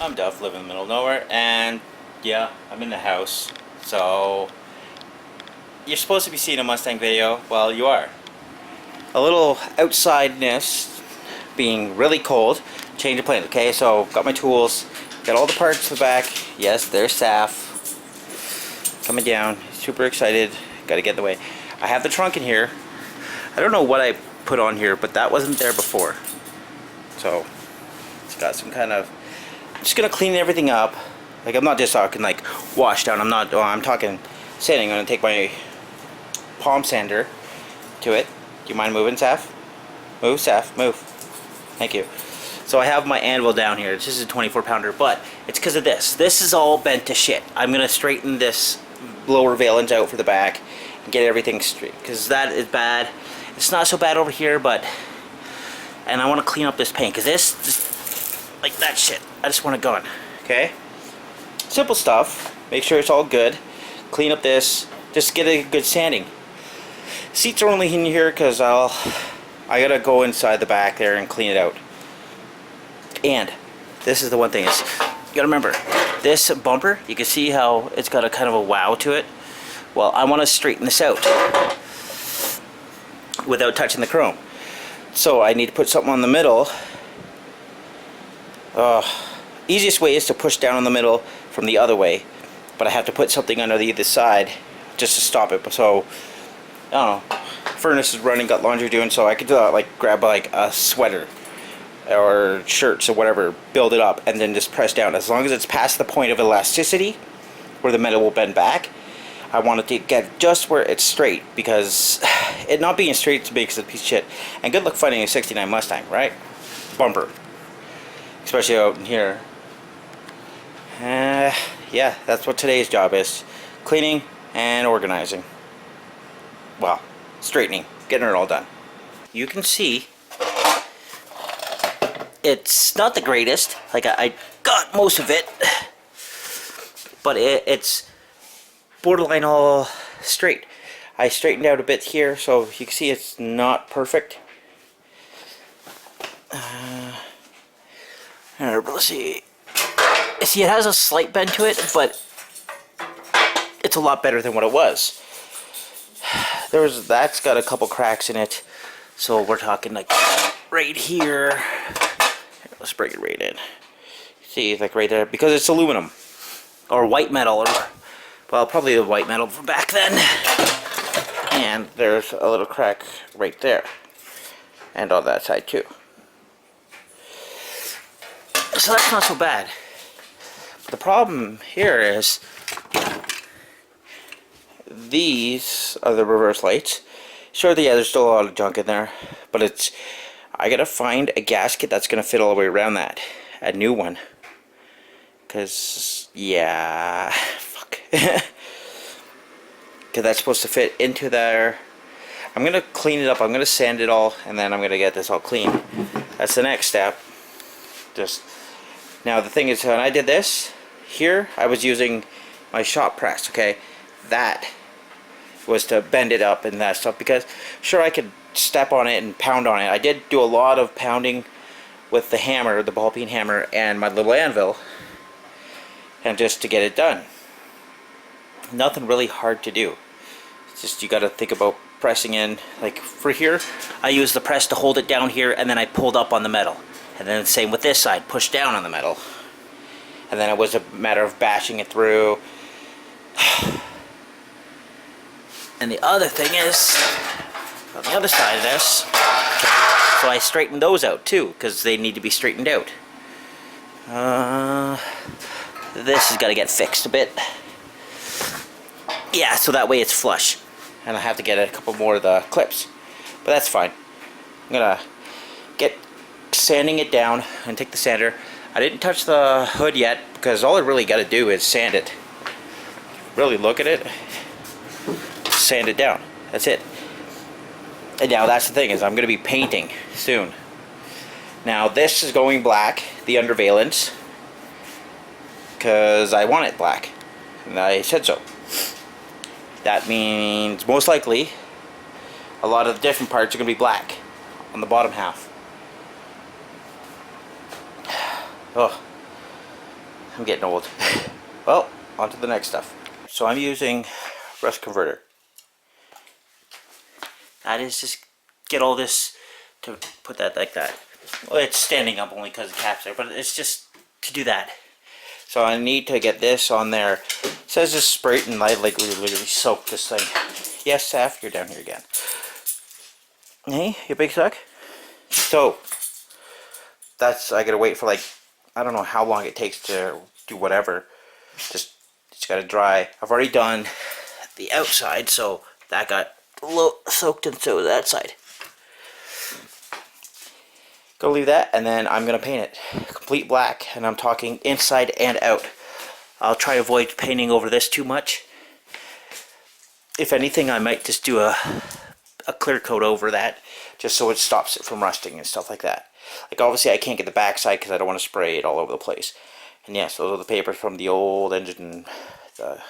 I'm Duff, live in the middle of nowhere, and yeah, I'm in the house. So, you're supposed to be seeing a Mustang video. Well, you are. A little outsideness, being really cold, change of plans. Okay, so got my tools, got all the parts in the back. Yes, there's Saf coming down. Super excited. Got to get in the way. I have the trunk in here. I don't know what I put on here, but that wasn't there before. So, it's got some kind of. I'm just gonna clean everything up. Like, I'm not just talking like wash down. I'm talking sanding. I'm gonna take my palm sander to it. Do you mind moving, Saf? Move, Saf, move. Thank you. So I have my anvil down here. This is a 24 pounder, but it's because of this. This is all bent to shit. I'm gonna straighten this lower valence out for the back and get everything straight, because that is bad. It's not so bad over here, but and I want to clean up this paint, because this like that shit, I just want it gone. Okay, simple stuff. Make sure it's all good. Clean up this. Just get a good sanding. Seats are only in here because I gotta go inside the back there and clean it out. And this is the one thing is, you gotta remember, this bumper, you can see how it's got a kind of a wow to it. Well, I want to straighten this out without touching the chrome. So I need to put something on the middle. Easiest way is to push down on the middle from the other way, but I have to put something under the either side just to stop it. So I don't know, furnace is running, got laundry doing, so I could like grab like a sweater or shirts or whatever, build it up, and then just press down. As long as it's past the point of elasticity where the metal will bend back, I want it to get just where it's straight, because it not being straight makes it a piece of shit. And good luck finding a 69 Mustang, right? Bumper, especially out in here. Yeah, that's what today's job is: cleaning and organizing. Well, straightening, getting it all done. You can see it's not the greatest. Like, I got most of it, but it's borderline all straight. I straightened out a bit here, so you can see it's not perfect. Let's see. See, it has a slight bend to it, but it's a lot better than what it was. That's got a couple cracks in it, so we're talking like right here. Let's break it right in. See, like right there, because it's aluminum or white metal, or well, probably the white metal from back then. And there's a little crack right there, and on that side too. So that's not so bad. But the problem here is these are the reverse lights. Sure, yeah, there's still a lot of junk in there, but I gotta find a gasket that's gonna fit all the way around that, a new one. Cause yeah, fuck. Cause that's supposed to fit into there. I'm gonna clean it up. I'm gonna sand it all, and then I'm gonna get this all clean. That's the next step. Just now, the thing is, when I did this here, I was using my shop press. Okay, that was to bend it up and that stuff, because sure, I could step on it and pound on it. I did do a lot of pounding with the hammer, the ball peen hammer, and my little anvil, and just to get it done. Nothing really hard to do. It's just you got to think about pressing in. Like for here, I used the press to hold it down here, and then I pulled up on the metal. And then the same with this side, push down on the metal. And then it was a matter of bashing it through. And the other thing is, on the other side of this, so I straightened those out too, because they need to be straightened out. This has got to get fixed a bit. Yeah, so that way it's flush. And I have to get a couple more of the clips. But that's fine. I'm going to get sanding it down and take the sander. I didn't touch the hood yet, because all I really got to do is sand it. Really look at it. Sand it down. That's it. And now that's the thing, is I'm going to be painting soon. Now this is going black, the undervalence, because I want it black, and I said so. That means most likely a lot of the different parts are going to be black on the bottom half. Oh, I'm getting old. Well, on to the next stuff. So I'm using rust converter. That is just get all this to put that like that. Well, it's standing up only because the cap's there, but it's just to do that. So I need to get this on there. It says just spray it and I like literally soak this thing. Yes, Saf, you're down here again. Hey, you big suck? So that's, I gotta wait for like, I don't know how long it takes to do whatever. Just it's gotta dry. I've already done the outside, so that got a little soaked into that side. Go leave that, and then I'm gonna paint it complete black, and I'm talking inside and out. I'll try to avoid painting over this too much. If anything, I might just do a clear coat over that, just so it stops it from rusting and stuff like that. Like obviously I can't get the backside because I don't want to spray it all over the place. And yes, those are the papers from the old engine, the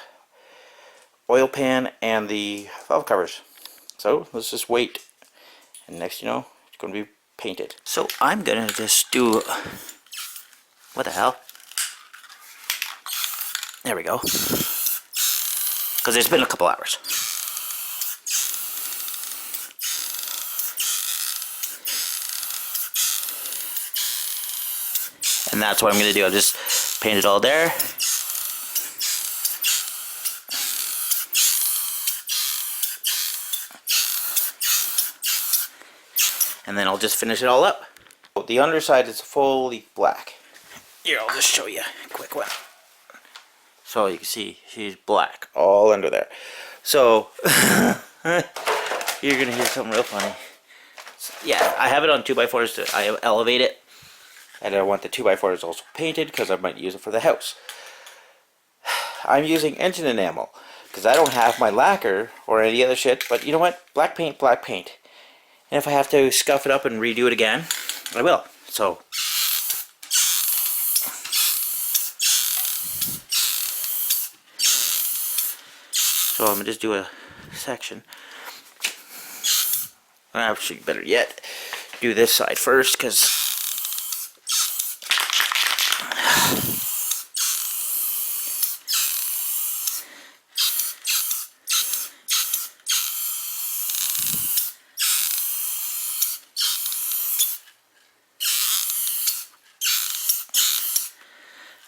oil pan, and the valve covers. So let's just wait, and next you know, it's going to be painted. So I'm going to just do, what the hell? There we go. Because it's been a couple hours. And that's what I'm going to do. I'll just paint it all there. And then I'll just finish it all up. The underside is fully black. Here, I'll just show you a quick one. So you can see she's black all under there. So you're going to hear something real funny. Yeah, I have it on 2x4s. I elevate it. And I want the 2x4s also painted because I might use it for the house. I'm using engine enamel because I don't have my lacquer or any other shit. But you know what? Black paint, black paint. And if I have to scuff it up and redo it again, I will. So I'm going to just do a section. Actually, better yet, do this side first because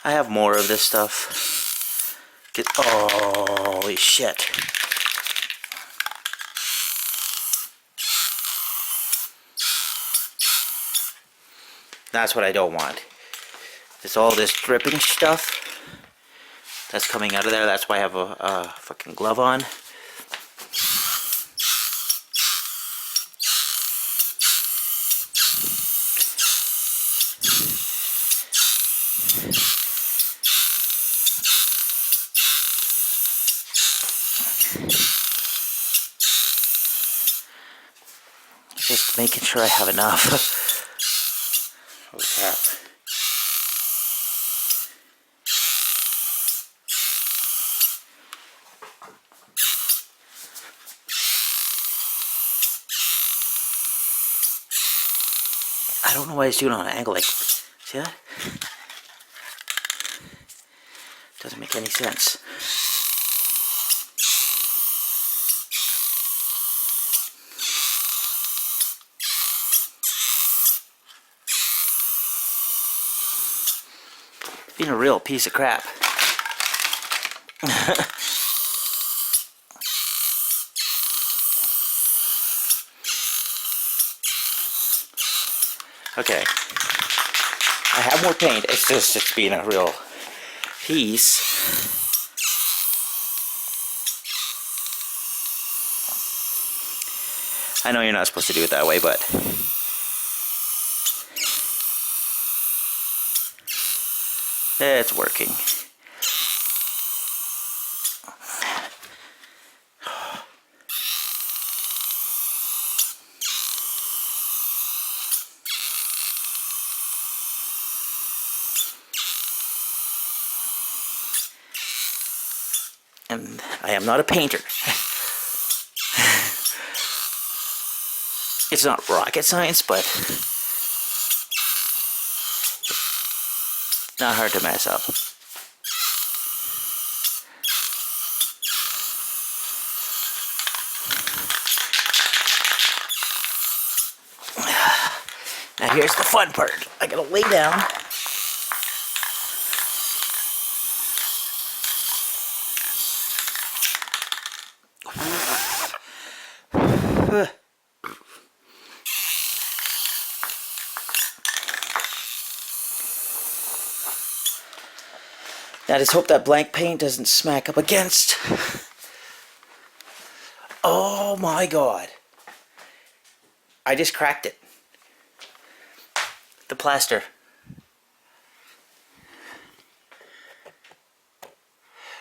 I have more of this stuff. Holy shit. That's what I don't want. It's all this dripping stuff that's coming out of there. That's why I have a fucking glove on. Just making sure I have enough. Holy crap. I don't know why it's doing it on an angle like, see that? Doesn't make any sense. Being a real piece of crap. Okay. I have more paint. It's just it's being a real piece. I know you're not supposed to do it that way, but it's working. And I am not a painter. It's not rocket science, but not hard to mess up. here's the fun part. I gotta lay down. Now I just hope that blank paint doesn't smack up against. Oh my god. I just cracked it. The plaster.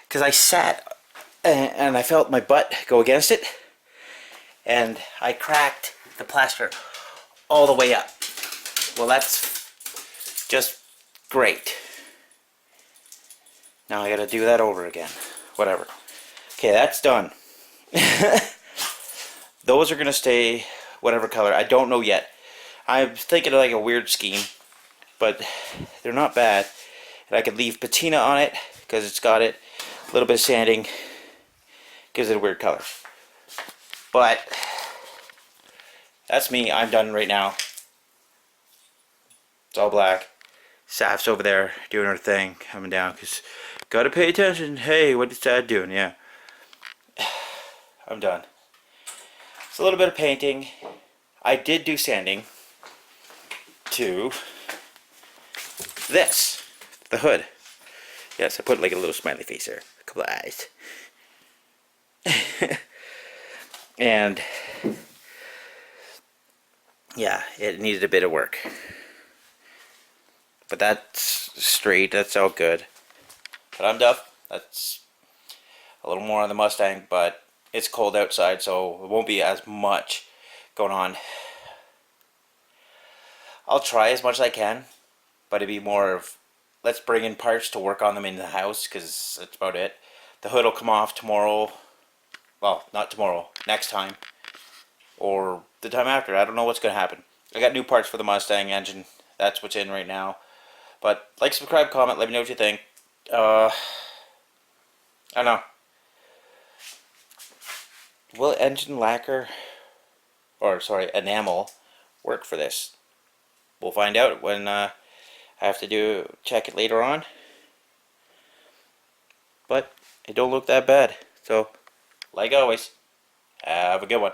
Because I sat and I felt my butt go against it. And I cracked the plaster all the way up. Well, that's just great. Now I gotta do that over again. Whatever. Okay, that's done. Those are gonna stay whatever color. I don't know yet. I'm thinking of like a weird scheme, but they're not bad. And I could leave patina on it because it's got it. A little bit of sanding gives it a weird color. But that's me. I'm done right now. It's all black. Saf's over there doing her thing, coming down, because gotta pay attention. Hey, what is Dad doing? Yeah. I'm done. It's a little bit of painting. I did do sanding to this, the hood. Yes, I put like a little smiley face there, a couple of eyes. And yeah, it needed a bit of work. But that's straight, that's all good. But I'm Duff. That's a little more on the Mustang, but it's cold outside, so it won't be as much going on. I'll try as much as I can, but it'd be more of, let's bring in parts to work on them in the house, because that's about it. The hood will come off tomorrow. Well, not tomorrow, next time. Or the time after. I don't know what's going to happen. I got new parts for the Mustang engine. That's what's in right now. But like, subscribe, comment, let me know what you think. I don't know. Will engine lacquer, or sorry, enamel, work for this? We'll find out when I have to check it later on. But it don't look that bad. So, like always, have a good one.